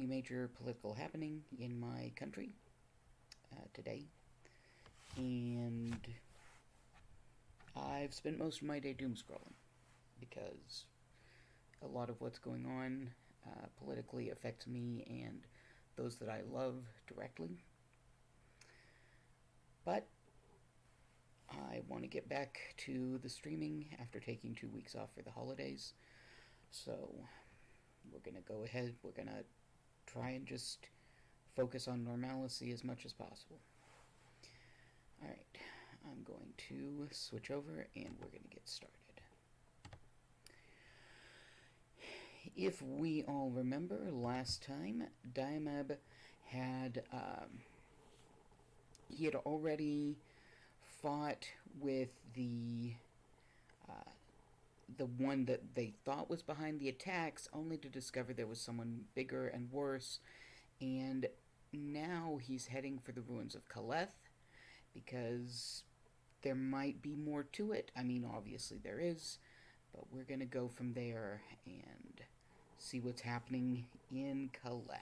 major political happening in my country today, and I've spent most of my day doom scrolling because a lot of what's going on politically affects me and those that I love directly. But I want to get back to the streaming after taking 2 weeks off for the holidays. So we're going to go ahead, we're going to try and just focus on normalcy as much as possible. Alright, I'm going to switch over and we're going to get started. If we all remember, last time Diamab had he had already fought with the one that they thought was behind the attacks, only to discover there was someone bigger and worse. And now he's heading for the ruins of Kaleth because there might be more to it. I mean, obviously there is, but we're gonna go from there and see what's happening in Kaleth.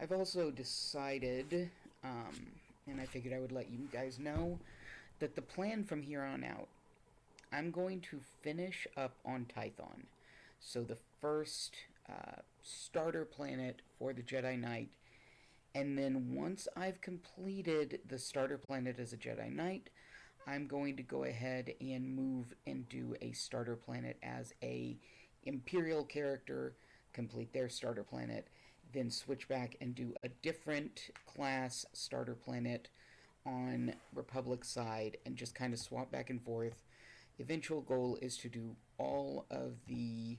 I've also decided, and I figured I would let you guys know, that the plan from here on out, I'm going to finish up on Tython. So the first starter planet for the Jedi Knight, and then once I've completed the starter planet as a Jedi Knight, I'm going to go ahead and move and do a starter planet as a Imperial character, complete their starter planet, then switch back and do a different class starter planet on Republic side and just kind of swap back and forth. Eventual goal is to do all of the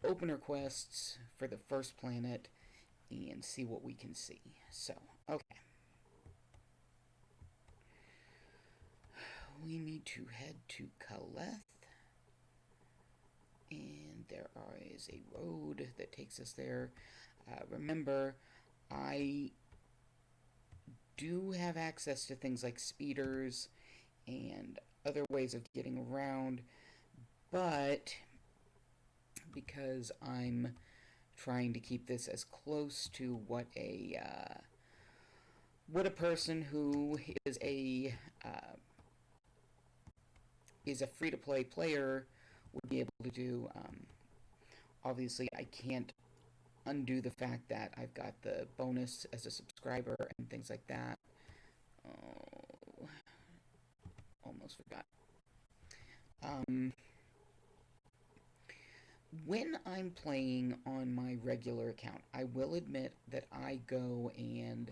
opener quests for the first planet and see what we can see. So, okay. We need to head to Kaleth. And there is a road that takes us there. Remember, I do have access to things like speeders and other ways of getting around, but because I'm trying to keep this as close to what a person who is a free-to-play player would be able to do. Obviously, I can't undo the fact that I've got the bonus as a subscriber and things like that. Oh, almost forgot. When I'm playing on my regular account, I will admit that I go and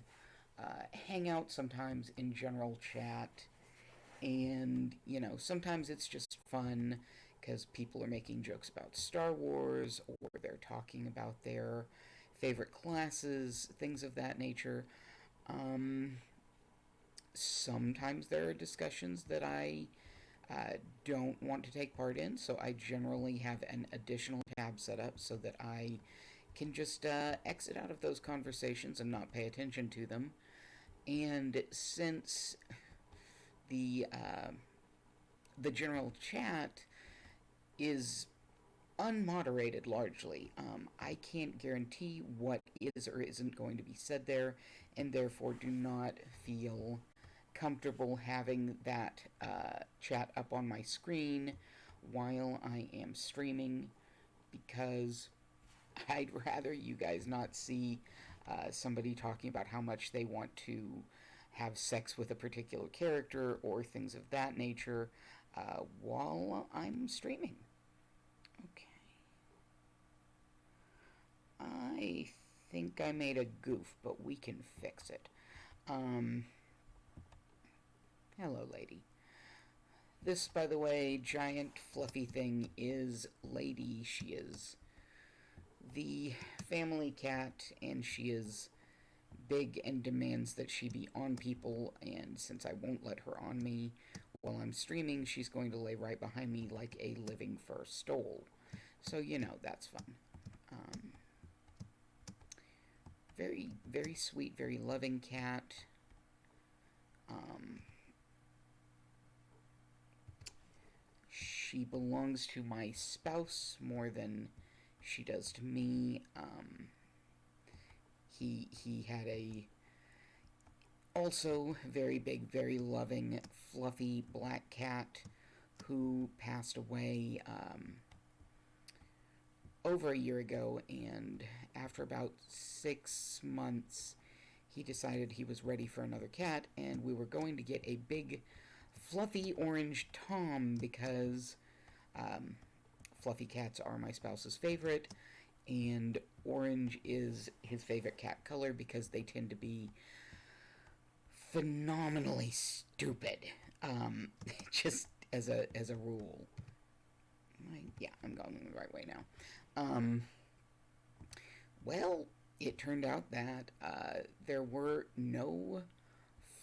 hang out sometimes in general chat, and sometimes it's just fun because people are making jokes about Star Wars, or they're talking about their favorite classes, things of that nature. Sometimes there are discussions that I don't want to take part in, so I generally have an additional tab set up so that I can just exit out of those conversations and not pay attention to them. And since the general chat is unmoderated largely, I can't guarantee what is or isn't going to be said there, and therefore do not feel comfortable having that chat up on my screen while I am streaming, because I'd rather you guys not see somebody talking about how much they want to have sex with a particular character or things of that nature while I'm streaming. Okay. I think I made a goof, but we can fix it. Hello, lady. This, by the way, giant fluffy thing is Lady. She is the family cat, and she is big and demands that she be on people, and since I won't let her on me while I'm streaming, she's going to lay right behind me like a living fur stole. So, that's fun. Very, very sweet, very loving cat. she belongs to my spouse more than she does to me. He had a also very big, very loving, fluffy black cat who passed away over a year ago, and after about 6 months, he decided he was ready for another cat, and we were going to get a big, fluffy orange Tom because fluffy cats are my spouse's favorite, and orange is his favorite cat color because they tend to be phenomenally stupid. Just as a rule. Yeah, I'm going the right way now. Well, it turned out that there were no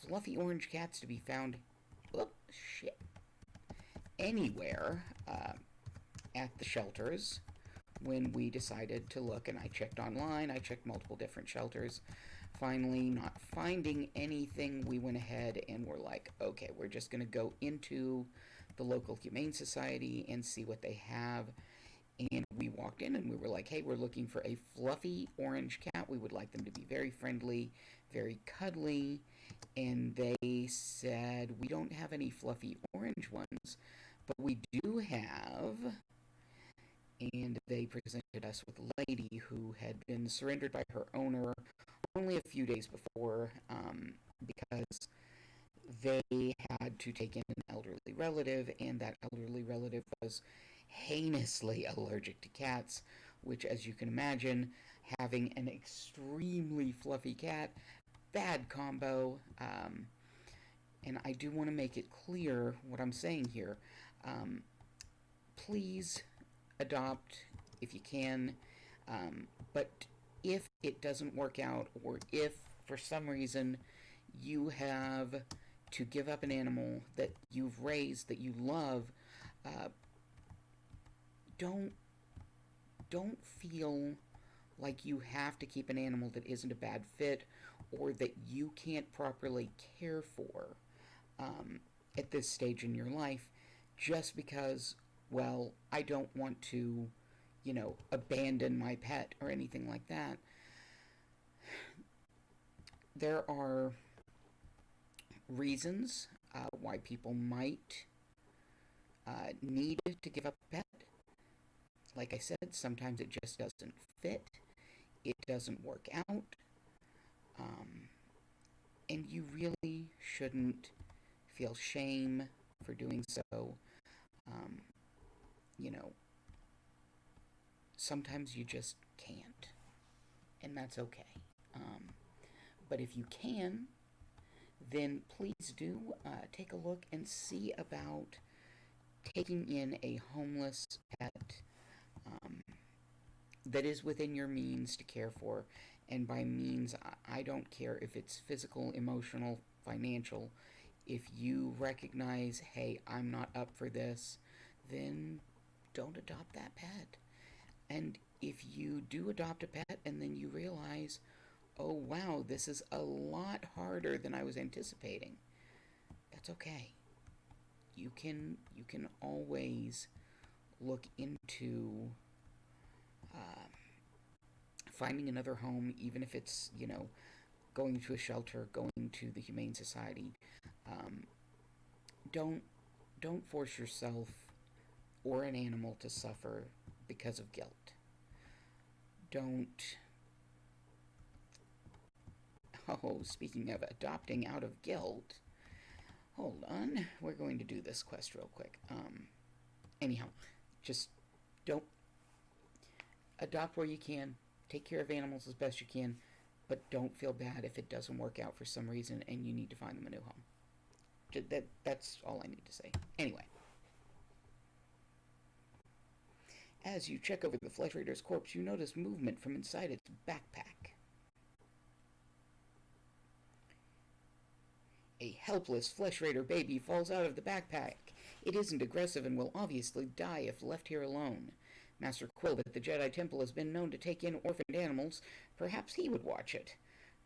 fluffy orange cats to be found. Oh, shit. Anywhere at the shelters when we decided to look, and I checked online, I checked multiple different shelters. Finally, not finding anything, we went ahead and were like, okay, we're just going to go into the local Humane Society and see what they have. And we walked in and we were like, hey, we're looking for a fluffy orange cat. We would like them to be very friendly, very cuddly. And they said, we don't have any fluffy orange ones, but we do have. And they presented us with a lady who had been surrendered by her owner only a few days before, because they had to take in an elderly relative, and that elderly relative was heinously allergic to cats, which, as you can imagine, having an extremely fluffy cat, bad combo. And I do want to make it clear what I'm saying here. Please adopt if you can, but if it doesn't work out, or if for some reason you have to give up an animal that you've raised, that you love, don't feel like you have to keep an animal that isn't a bad fit or that you can't properly care for at this stage in your life, just because, well, I don't want to, abandon my pet or anything like that. There are reasons why people might need to give up a pet. Like I said, sometimes it just doesn't fit. It doesn't work out. And you really shouldn't feel shame for doing so. Sometimes you just can't. And that's okay. But if you can, then please do take a look and see about taking in a homeless pet that is within your means to care for. And by means, I don't care if it's physical, emotional, financial. If you recognize, hey, I'm not up for this, then don't adopt that pet. And if you do adopt a pet and then you realize, oh wow, this is a lot harder than I was anticipating, that's okay. You can always look into finding another home, even if it's going to a shelter, going to the Humane Society. Don't force yourself or an animal to suffer because of guilt. Don't. Oh, speaking of adopting out of guilt, hold on. We're going to do this quest real quick. Anyhow, just don't adopt where you can. Take care of animals as best you can, but don't feel bad if it doesn't work out for some reason and you need to find them a new home. That's all I need to say. Anyway. As you check over the Flesh Raider's corpse, you notice movement from inside its backpack. A helpless Flesh Raider baby falls out of the backpack. It isn't aggressive and will obviously die if left here alone. Master Quill at the Jedi Temple has been known to take in orphaned animals. Perhaps he would watch it.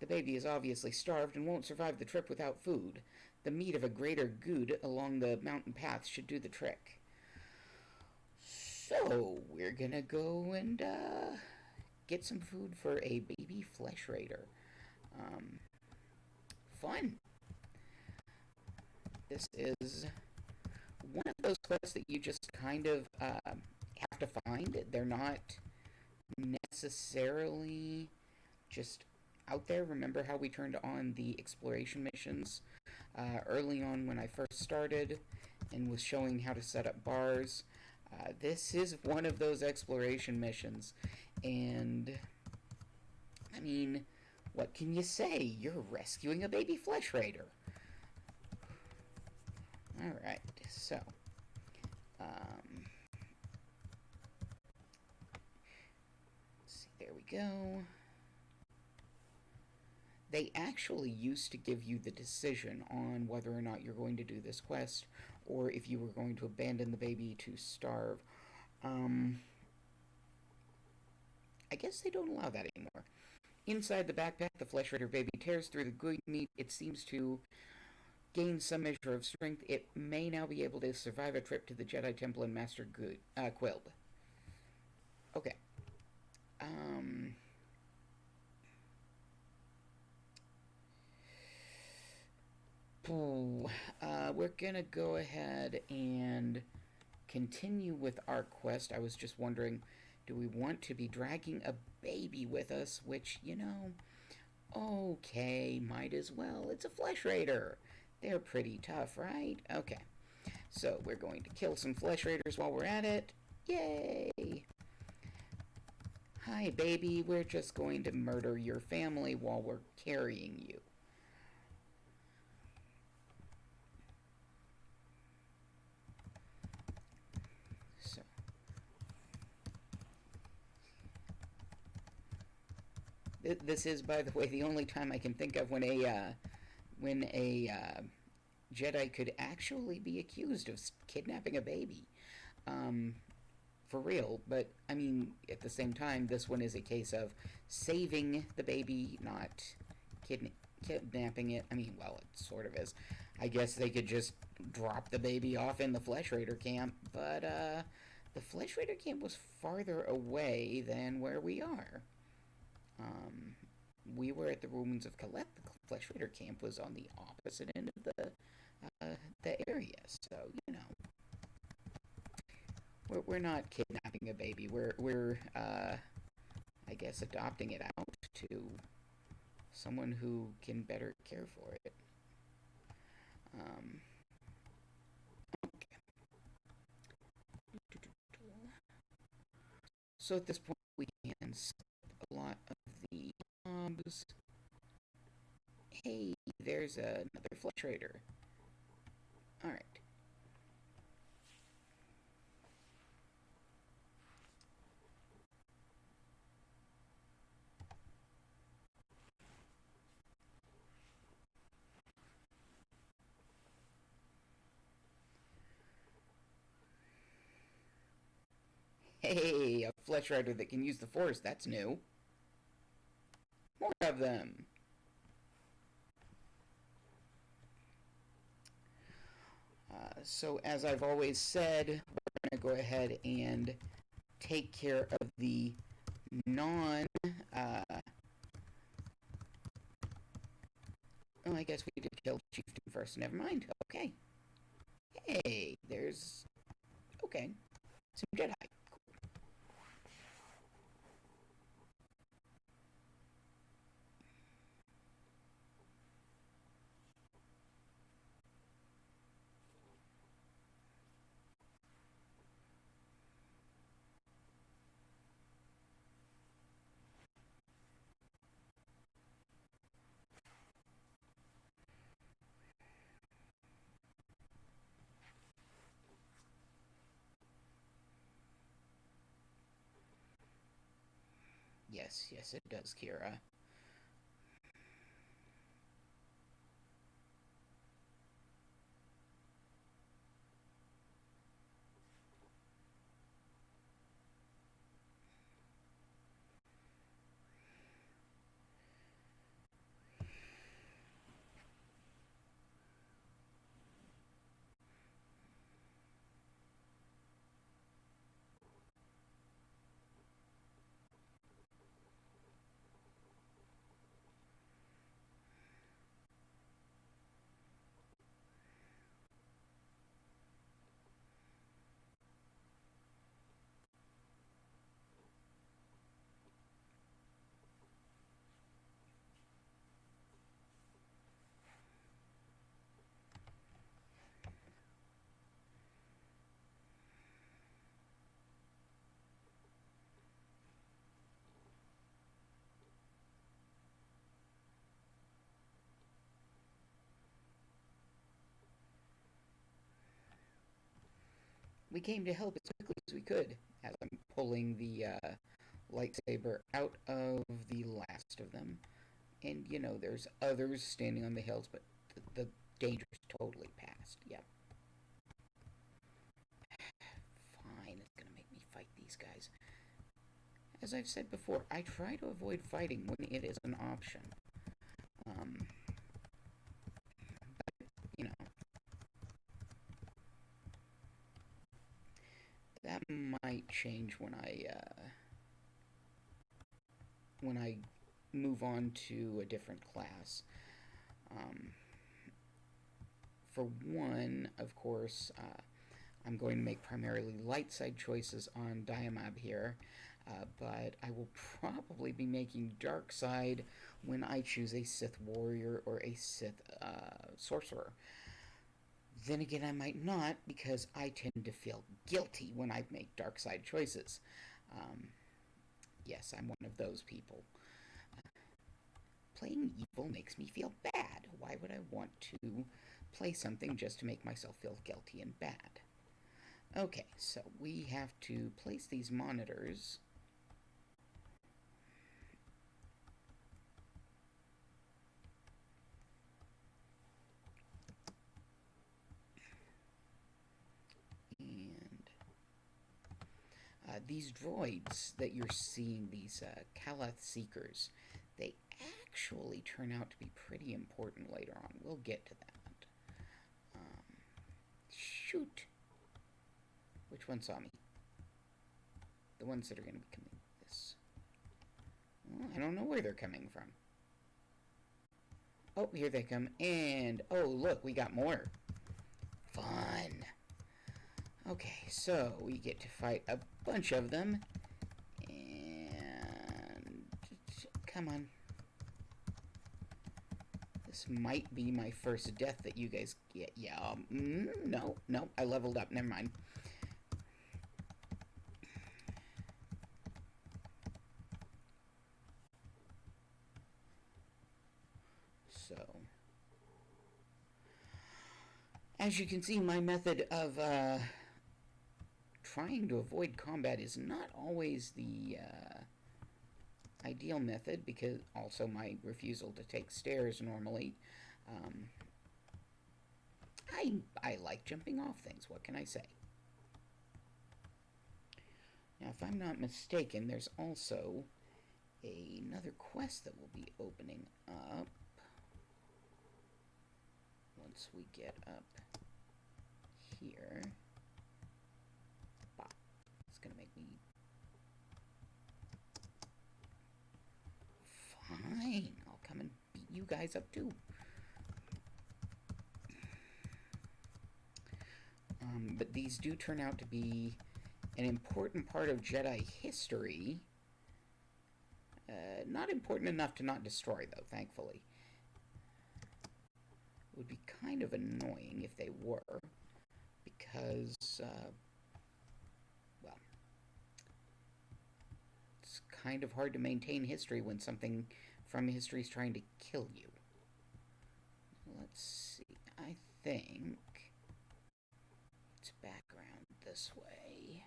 The baby is obviously starved and won't survive the trip without food. The meat of a greater good along the mountain path should do the trick. So, we're gonna go and get some food for a baby flesh raider. Um, Fun. This is one of those quests that you just kind of have to find. They're not necessarily just out there. Remember how we turned on the exploration missions early on when I first started and was showing how to set up bars? This is one of those exploration missions. And, I mean, what can you say? You're rescuing a baby flesh raider. Alright, so. Let's see, there we go. They actually used to give you the decision on whether or not you're going to do this quest or if you were going to abandon the baby to starve. I guess they don't allow that anymore. Inside the backpack, the flesh raider baby tears through the good meat. It seems to gain some measure of strength. It may now be able to survive a trip to the Jedi Temple and master Quilb. Okay. Um, we're gonna go ahead and continue with our quest. I was just wondering, do we want to be dragging a baby with us? Which, okay, might as well. It's a flesh raider. They're pretty tough, right? Okay. So we're going to kill some flesh raiders while we're at it. Yay! Hi, baby. We're just going to murder your family while we're carrying you. So. This is, by the way, the only time I can think of when a Jedi could actually be accused of kidnapping a baby. For real, but I mean, at the same time, this one is a case of saving the baby, not kidnapping it. I mean, well, it sort of is. I guess they could just drop the baby off in the Flesh Raider camp, but the Flesh Raider camp was farther away than where we are. We were at the ruins of Colette. The Flesh Raider camp was on the opposite end of the area, so we're not kidnapping a baby. We're I guess adopting it out to someone who can better care for it. Okay. So at this point, we can skip a lot of the mobs. Hey, there's another flesh raider. All right. Hey, a flesh rider that can use the force. That's new. More of them. So as I've always said, we're going to go ahead and take care of the non... oh, I guess we did kill Chieftain first. Never mind. Okay. Hey, there's... okay. Some Jedi. Yes, yes, it does, Kira. we came to help as quickly as we could, as I'm pulling the lightsaber out of the last of them. And, you know, there's others standing on the hills, but the danger's totally past. Yep. Fine, it's gonna make me fight these guys. As I've said before, I try to avoid fighting when it is an option. But, you know, that might change when I move on to a different class. Um, for one, of course, I'm going to make primarily light side choices on Diamab here, but I will probably be making dark side when I choose a Sith warrior or a Sith sorcerer. Then again, I might not, because I tend to feel guilty when I make dark side choices. Um, yes, I'm one of those people. Playing evil makes me feel bad. Why would I want to play something just to make myself feel guilty and bad? Okay, so we have to place these monitors. And these droids that you're seeing, these Kalath Seekers, they actually turn out to be pretty important later on. We'll get to that. Shoot! Which one saw me? The ones that are going to be coming this. Well, I don't know where they're coming from. Oh, here they come. And, oh, look, we got more. Fun. Okay, so we get to fight a bunch of them. And, come on. This might be my first death that you guys get. Yeah, no, I leveled up. Never mind. So, as you can see, my method of trying to avoid combat is not always the ideal method, because also my refusal to take stairs normally. I like jumping off things. What can I say? Now, if I'm not mistaken, there's also another quest that will be opening up once we get up here. Bah, it's gonna make me... Fine, I'll come and beat you guys up too. But these do turn out to be an important part of Jedi history. Not important enough to not destroy, though, thankfully. It would be kind of annoying if they were, because, well, it's kind of hard to maintain history when something from history is trying to kill you. Let's see, I think it's background this way.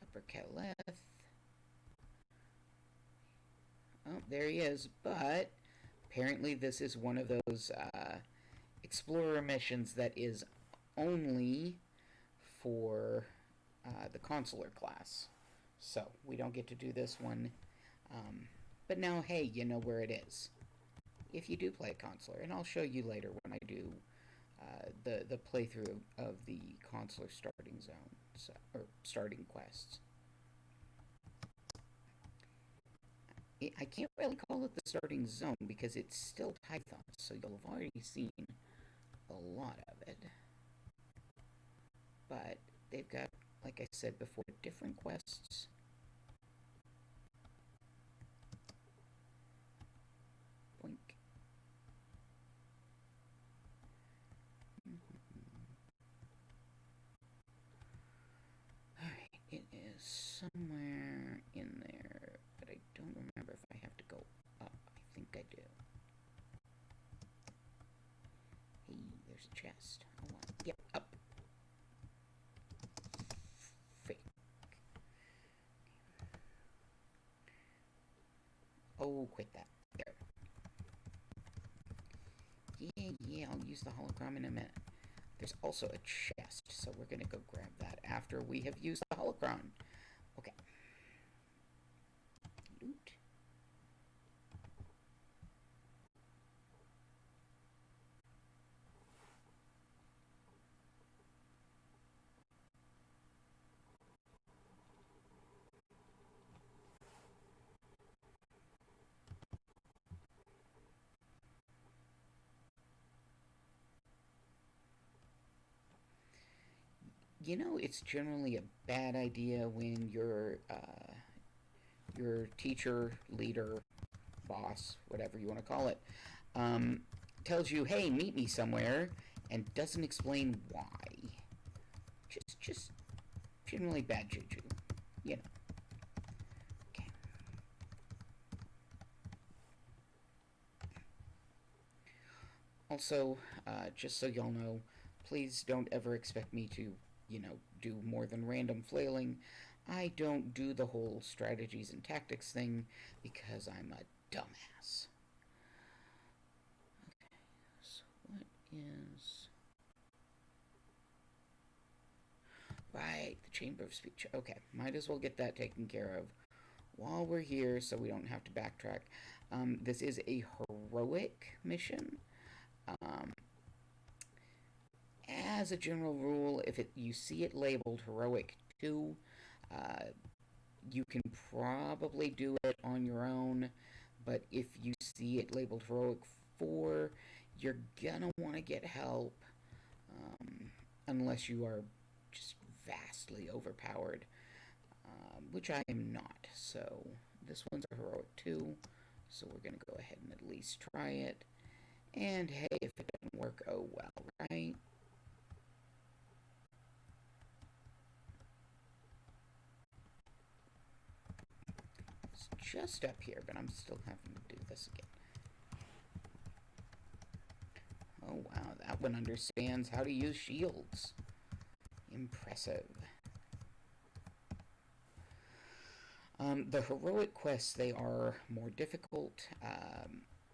Upper Caleth. Oh, there he is, but apparently this is one of those explorer missions that is only for the consular class. So we don't get to do this one. But now, hey, you know where it is, if you do play consular, and I'll show you later when I do the playthrough of the consular starting zone, so, or starting quests. I can't really call it the starting zone because it's still Tython, so you'll have already seen a lot of it. But they've got, like I said before, different quests. Boink. Alright, it is somewhere in there, but I don't remember if I have to go up. I think I do. Hey, there's a chest. Yep, Oh, quit that. There. Yeah, I'll use the holocron in a minute. There's also a chest, so we're gonna go grab that after we have used the holocron. Okay. Loot. You know, it's generally a bad idea when your teacher, leader, boss, whatever you want to call it, um, tells you, "Hey, meet me somewhere," and doesn't explain why. Just generally bad juju, you know. Okay. Also, just so y'all know, please don't ever expect me to, do more than random flailing. I don't do the whole strategies and tactics thing because I'm a dumbass. Okay, so what is. Right, the Chamber of Speech. Okay, might as well get that taken care of while we're here so we don't have to backtrack. This is a heroic mission. Um, as a general rule, if you see it labeled heroic 2, uh, you can probably do it on your own, but if you see it labeled heroic 4, you're gonna want to get help, unless you are just vastly overpowered, which I am not. So this one's a heroic 2, so we're gonna go ahead and at least try it. And hey, if it doesn't work, oh well, right? It's just up here, but I'm still having to do this again. Oh wow, that one understands how to use shields. Impressive. The heroic quests, they are more difficult.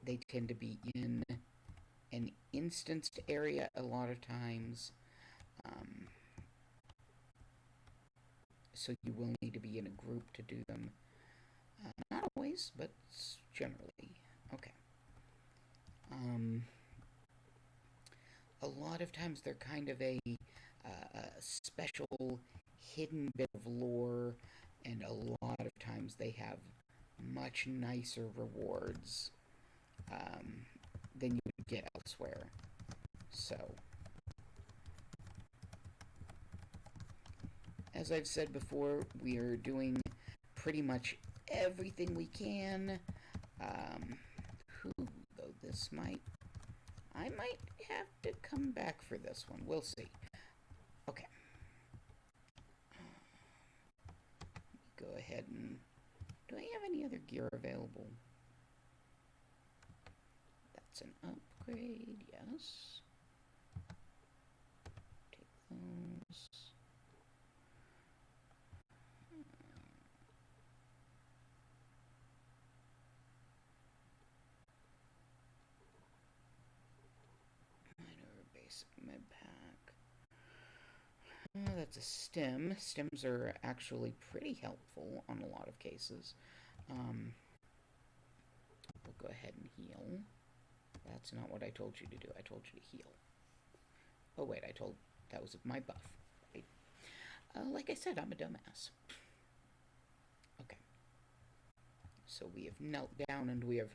They tend to be in an instanced area a lot of times. Um, so you will need to be in a group to do them. Not always, but generally. Okay. Um, a lot of times they're kind of a special hidden bit of lore, and a lot of times they have much nicer rewards, um, than you would get elsewhere. So, as I've said before, we are doing pretty much everything we can. Though this might. I might have to come back for this one. We'll see. Okay. Go ahead and. Do I have any other gear available? That's an upgrade, yes. Take those. Minor basic med pack. That's a stem. Stems are actually pretty helpful on a lot of cases. We'll go ahead and heal. That's not what I told you to do. I told you to heal. Oh wait, that was my buff. Right? Like I said, I'm a dumbass. Okay. So we have knelt down and we have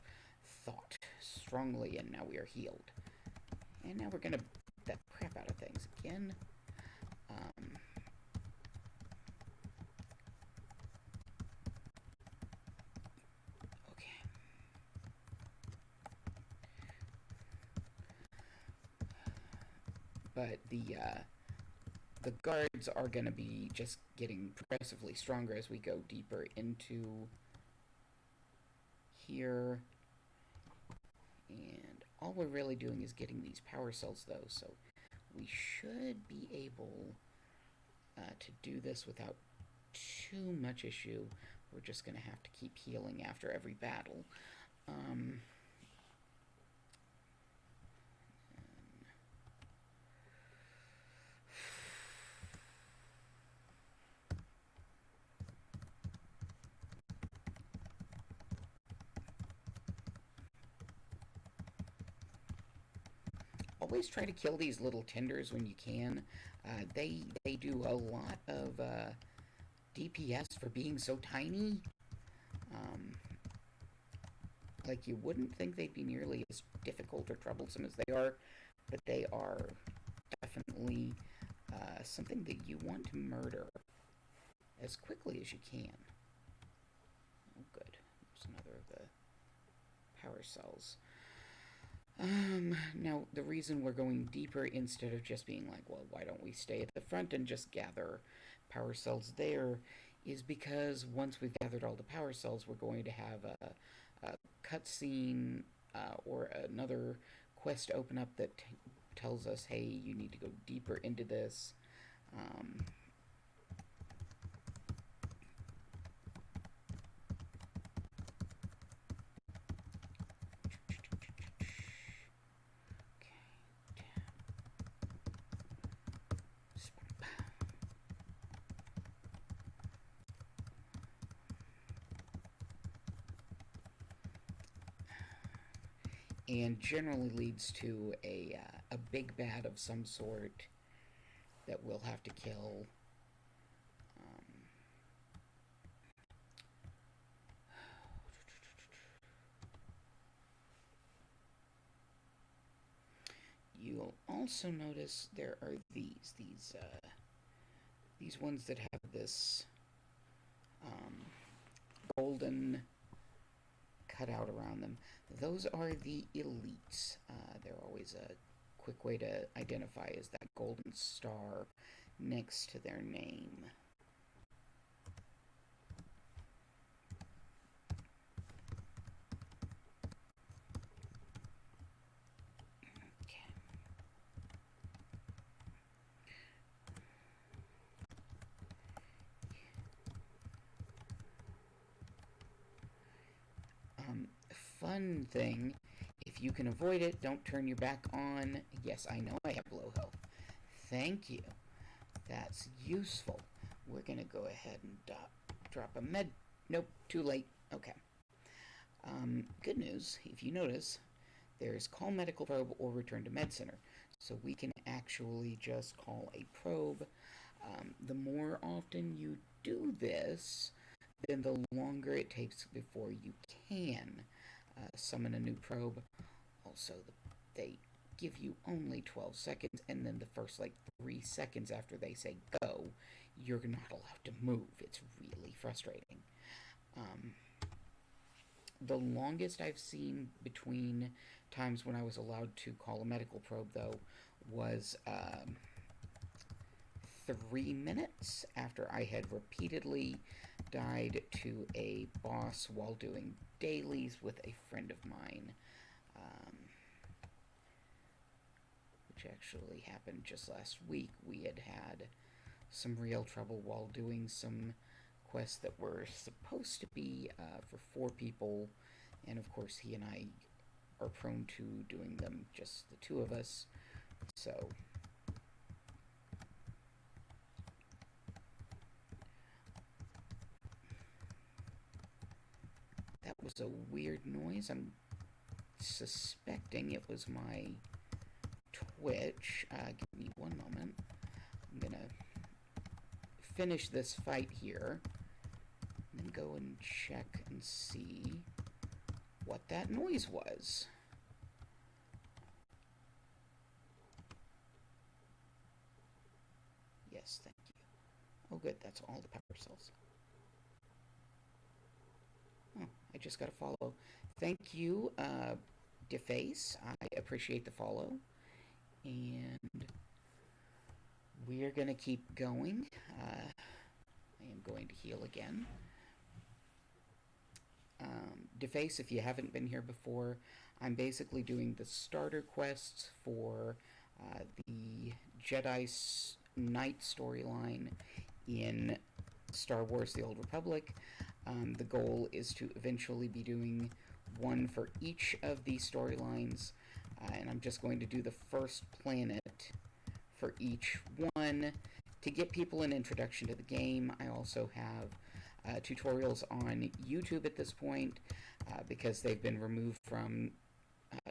thought strongly, and now we are healed. And now we're gonna beat the crap out of things again. Okay. But the guards are gonna be just getting progressively stronger as we go deeper into here. And all we're really doing is getting these power cells, though, so we should be able to do this without too much issue. We're just going to have to keep healing after every battle. Um, Always try to kill these little tenders when you can. They do a lot of DPS for being so tiny. Um, like you wouldn't think they'd be nearly as difficult or troublesome as they are, but they are definitely something that you want to murder as quickly as you can. Oh, good. There's another of the power cells. Now, the reason we're going deeper instead of just being like, well, why don't we stay at the front and just gather power cells there, is because once we've gathered all the power cells, we're going to have a cutscene or another quest open up that tells us, hey, you need to go deeper into this. Um, and generally leads to a big bad of some sort that we'll have to kill. You'll also notice there are these ones that have this um, golden cutout around them. Those are the elites. They're always a quick way to identify is that golden star next to their name. Fun thing, if you can avoid it, don't turn your back on. Yes, I know I have low health. Thank you. That's useful. We're gonna go ahead and drop a med. Nope, too late. Okay. Good news, if you notice, there's call medical probe or return to med center. So we can actually just call a probe. The more often you do this, then the longer it takes before you can summon a new probe. Also, they give you only 12 seconds, and then the first like 3 seconds after they say go, you're not allowed to move. It's really frustrating. Um, the longest I've seen between times when I was allowed to call a medical probe, though, was 3 minutes after I had repeatedly died to a boss while doing dailies with a friend of mine, which actually happened just last week. We had some real trouble while doing some quests that were supposed to be for 4 people, and of course he and I are prone to doing them just the 2 of us, so that was a weird noise. I'm suspecting it was my Twitch. Give me one moment. I'm gonna finish this fight here, and then go and check and see what that noise was. Yes, thank you. Oh, good. That's all the power cells. Oh, I just got a follow. Thank you, Deface. I appreciate the follow. And we're going to keep going. I am going to heal again. Deface, if you haven't been here before, I'm basically doing the starter quests for the Jedi Knight storyline in Star Wars The Old Republic. The goal is to eventually be doing one for each of these storylines, and I'm just going to do the first planet for each one to get people an introduction to the game. I also have tutorials on YouTube at this point because they've been removed from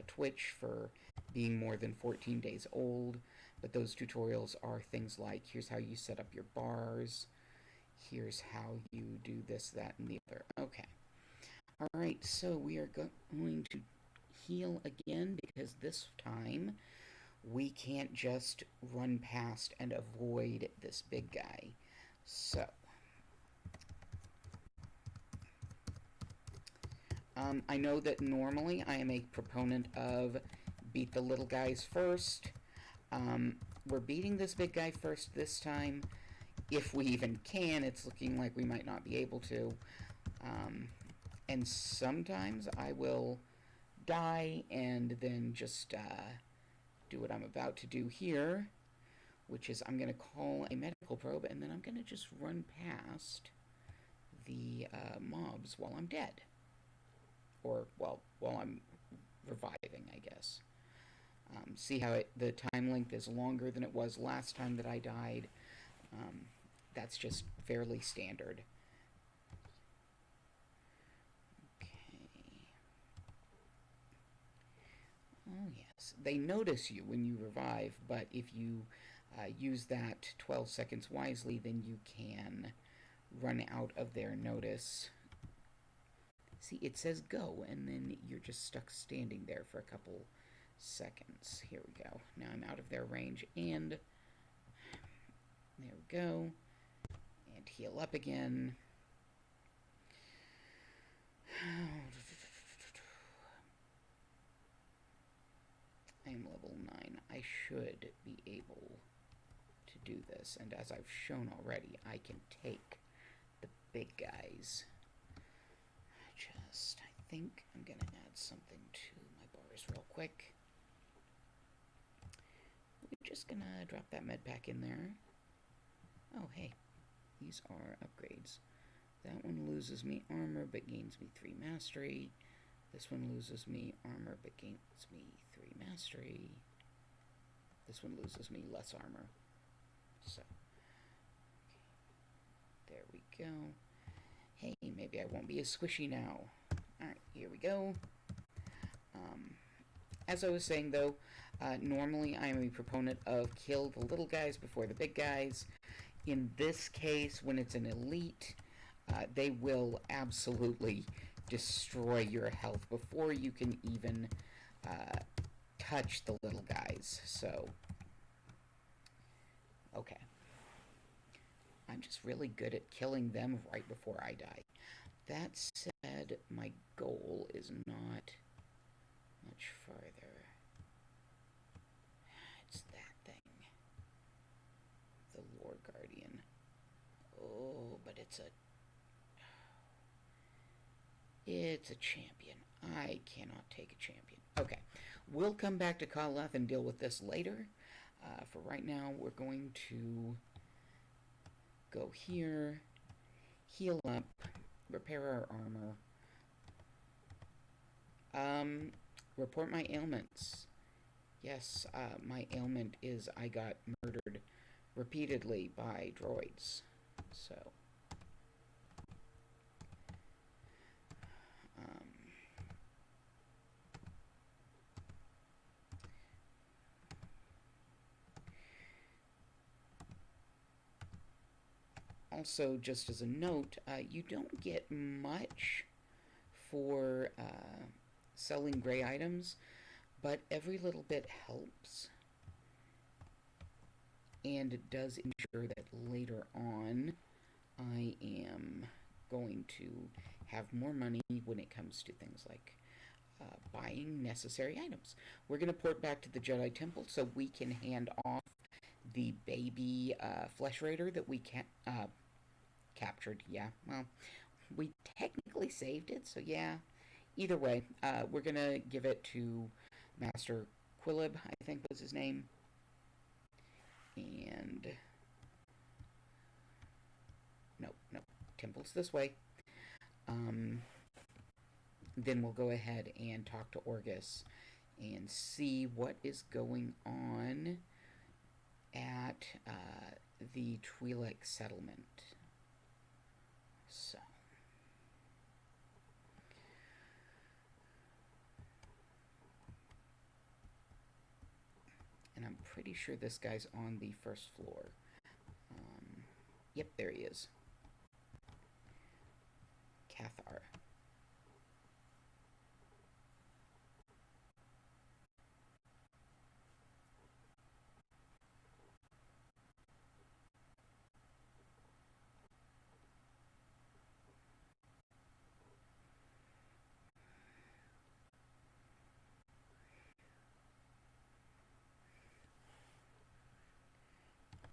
Twitch for being more than 14 days old. But those tutorials are things like, here's how you set up your bars, here's how you do this, that, and the other. Okay. Alright, so we are going to heal again because this time we can't just run past and avoid this big guy. So, I know that normally I am a proponent of beat the little guys first. We're beating this big guy first this time. If we even can, it's looking like we might not be able to. And sometimes I will die and then just do what I'm about to do here, which is I'm going to call a medical probe, and then I'm going to just run past the mobs while I'm dead. Or, well, while I'm reviving, I guess. See how the time length is longer than it was last time that I died. That's just fairly standard. Oh, yes. They notice you when you revive, but if you use that 12 seconds wisely, then you can run out of their notice. See, it says go, and then you're just stuck standing there for a couple seconds. Here we go. Now I'm out of their range, and there we go. And heal up again. I am level 9. I should be able to do this. And as I've shown already, I can take the big guys. I think I'm going to add something to my bars real quick. We're just going to drop that med pack in there. Oh, hey. These are upgrades. That one loses me armor but gains me 3 mastery. This one loses me armor but gains me 3 mastery. This one loses me less armor. So, there we go. Hey, maybe I won't be as squishy now. Alright, here we go. As I was saying, though, normally I am a proponent of kill the little guys before the big guys. In this case, when it's an elite, they will absolutely destroy your health before you can even touch the little guys. So, okay. I'm just really good at killing them right before I die. That said, my goal is not much farther. It's that thing. The Lord Guardian. Oh, but it's a champion. I cannot take a champion. Okay, we'll come back to Kaleth and deal with this later. For right now, we're going to go here, heal up, repair our armor. Report my ailments. Yes, my ailment is I got murdered repeatedly by droids. So, also, just as a note, you don't get much for selling gray items, but every little bit helps. And it does ensure that later on I am going to have more money when it comes to things like buying necessary items. We're going to port back to the Jedi Temple so we can hand off the baby flesh raider that we captured. Yeah, well, we technically saved it, so yeah. Either way, we're going to give it to Master Quillib, I think was his name. And no, temple's this way. then we'll go ahead and talk to Orgus and see what is going on at the Twi'lek settlement. So. And I'm pretty sure this guy's on the first floor. Yep, there he is. Cathar.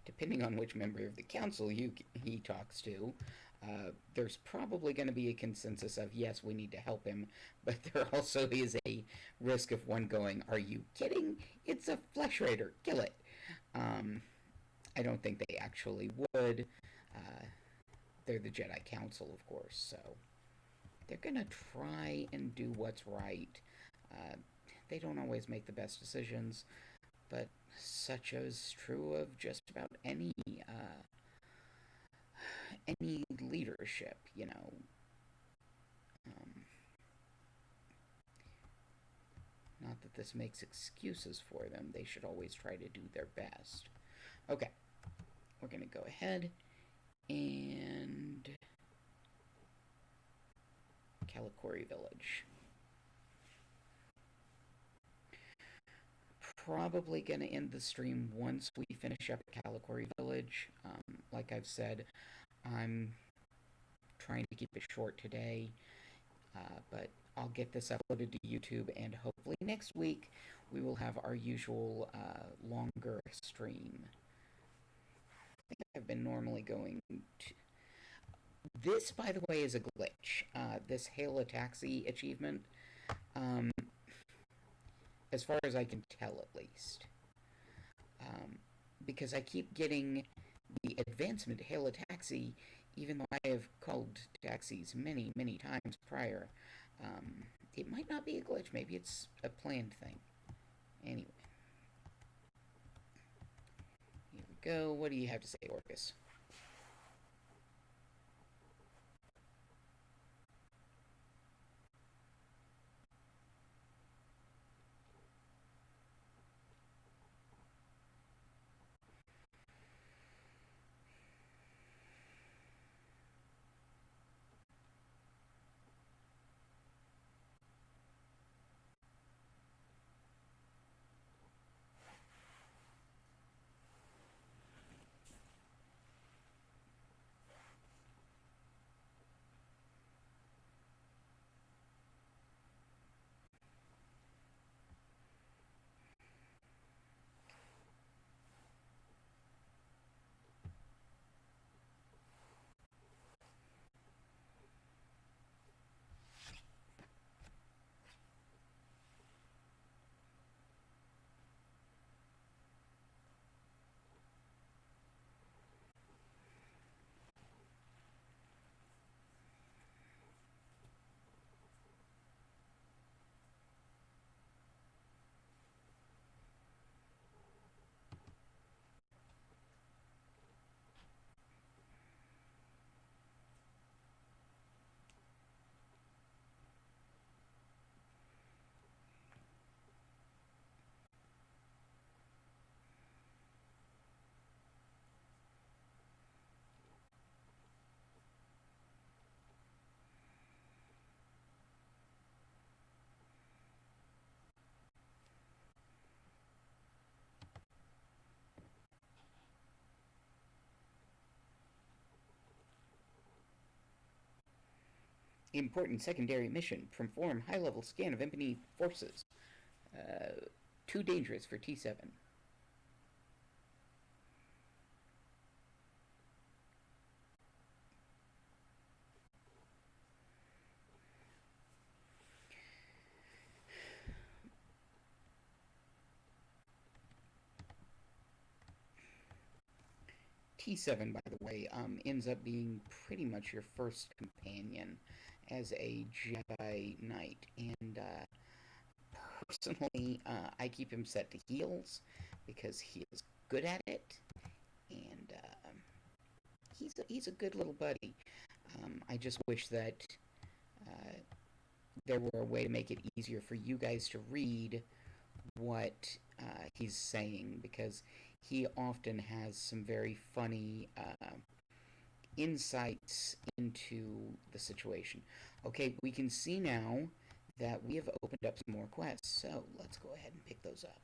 Depending on which member of the council he talks to, there's probably going to be a consensus of yes, we need to help him, but there also is a risk of one going, "Are you kidding? It's a flesh raider, kill it." I don't think they actually would. Uh, they're the Jedi Council, of course, so they're gonna try and do what's right. Uh, they don't always make the best decisions, but such is true of just about any leadership, you know. Um, Not that this makes excuses for them. They should always try to do their best. Okay, we're gonna go ahead and Kalikori Village. Probably gonna end the stream once we finish up at Kalikori Village. Like I've said, I'm trying to keep it short today, but I'll get this uploaded to YouTube, and hopefully next week we will have our usual longer stream. I think I've been normally going to. This, by the way, is a glitch. This Hail a Taxi achievement, um, as far as I can tell at least. Because I keep getting the advancement Hail a Taxi, even though I have called taxis many, many times prior. It might not be a glitch. Maybe it's a planned thing. Anyway, here we go. What do you have to say, Orcus? Important secondary mission. Perform high-level scan of enemy forces. Uh, Too dangerous for T7. T7, by the way, ends up being pretty much your first companion, as a Jedi Knight, and personally, I keep him set to heals because he is good at it, and he's a good little buddy. I just wish that uh, there were a way to make it easier for you guys to read what he's saying, because he often has some very funny insights into the situation. Okay, we can see now that we have opened up some more quests, so let's go ahead and pick those up.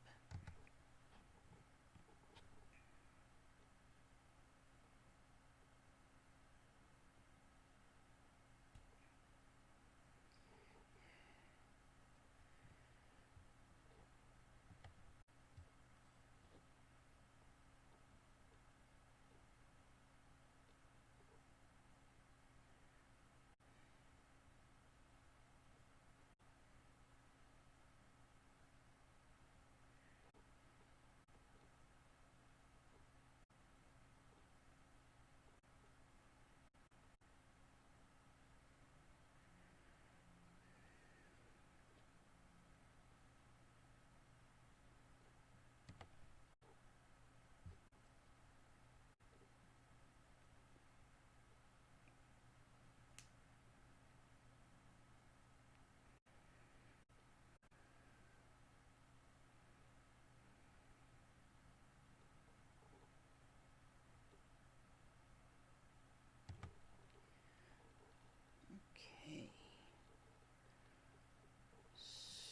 Okay.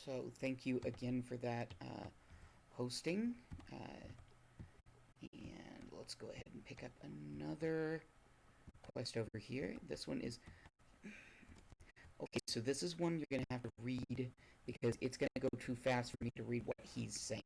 So thank you again for that hosting. And let's go ahead and pick up another quest over here. This one is... Okay, so this is one you're going to have to read because it's going to go too fast for me to read what he's saying.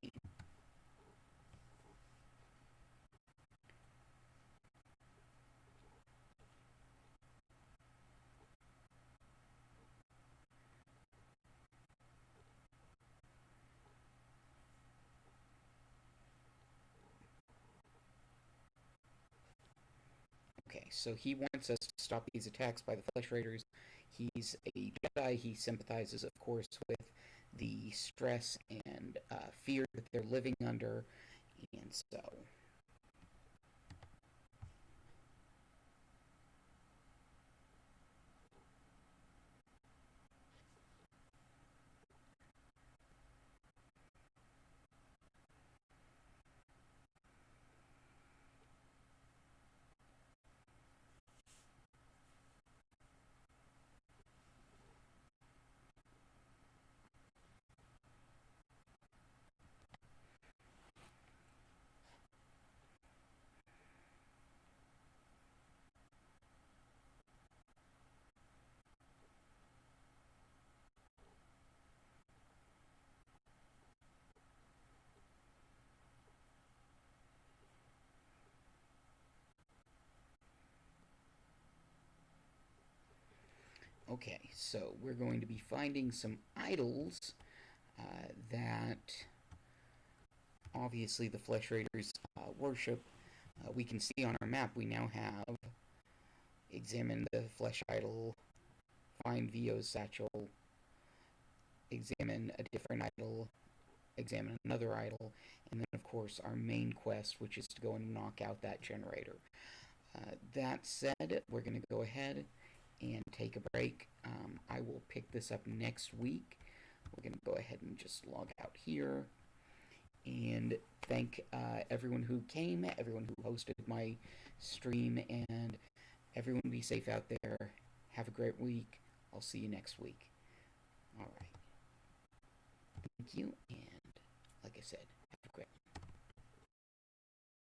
Okay, so he wants us to stop these attacks by the Flesh Raiders. He's a Jedi. He sympathizes, of course, with the stress and fear that they're living under. And so, okay, so we're going to be finding some idols that obviously the Flesh Raiders worship. We can see on our map we now have examine the flesh idol, find Vio's satchel, examine a different idol, examine another idol, and then of course our main quest, which is to go and knock out that generator. That said, we're going to go ahead and take a break. I will pick this up next week. We're going to go ahead and just log out here and thank everyone who came, everyone who hosted my stream, and everyone be safe out there. Have a great week. I'll see you next week. All right. Thank you, and like I said,